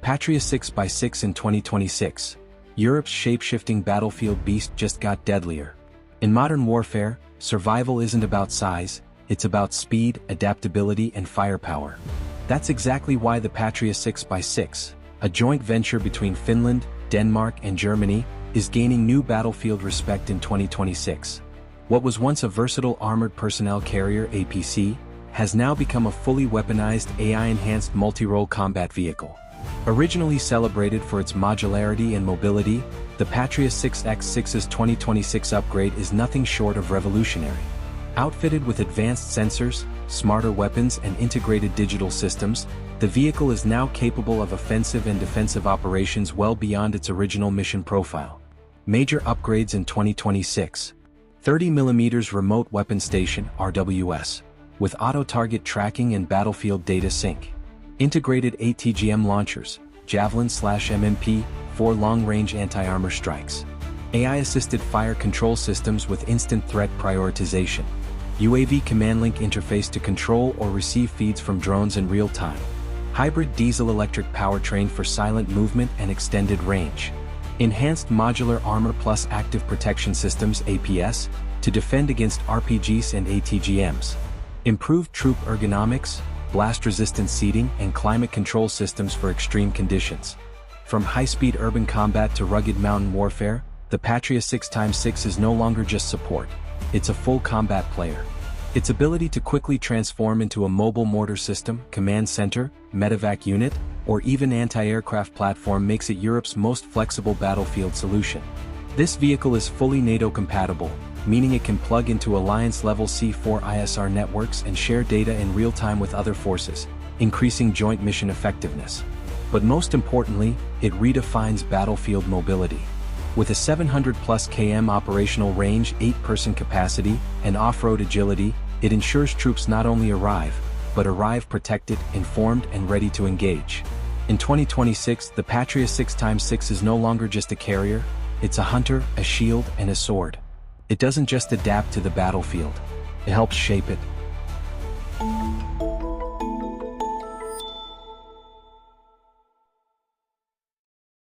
PATRIA 6x6 in 2026. Europe's shape-shifting battlefield beast just got deadlier. In modern warfare, survival isn't about size, it's about speed, adaptability, and firepower. That's exactly why the PATRIA 6x6, a joint venture between Finland, Denmark, and Germany, is gaining new battlefield respect in 2026. What was once a versatile armored personnel carrier (APC) has now become a fully weaponized AI-enhanced multi-role combat vehicle. Originally celebrated for its modularity and mobility, the PATRIA 6x6's 2026 upgrade is nothing short of revolutionary. Outfitted with advanced sensors, smarter weapons, and integrated digital systems, the vehicle is now capable of offensive and defensive operations well beyond its original mission profile. Major upgrades in 2026. 30mm Remote Weapon Station (RWS), with auto-target tracking and battlefield data sync. Integrated ATGM launchers, Javelin/MMP, for long-range anti-armor strikes. AI-assisted fire control systems with instant threat prioritization. UAV command link interface to control or receive feeds from drones in real time. Hybrid diesel-electric powertrain for silent movement and extended range. Enhanced modular armor plus active protection systems (APS) to defend against RPGs and ATGMs. Improved troop ergonomics, blast-resistant seating, and climate control systems for extreme conditions. From high-speed urban combat to rugged mountain warfare, the PATRIA 6x6 is no longer just support. It's a full combat player. Its ability to quickly transform into a mobile mortar system, command center, medevac unit, or even anti-aircraft platform makes it Europe's most flexible battlefield solution. This vehicle is fully NATO compatible, meaning it can plug into Alliance-level C4ISR networks and share data in real time with other forces, increasing joint mission effectiveness. But most importantly, it redefines battlefield mobility. With a 700+ km operational range, 8-person capacity, and off-road agility, it ensures troops not only arrive, but arrive protected, informed, and ready to engage. In 2026, the PATRIA 6x6 is no longer just a carrier, it's a hunter, a shield, and a sword. It doesn't just adapt to the battlefield. It helps shape it,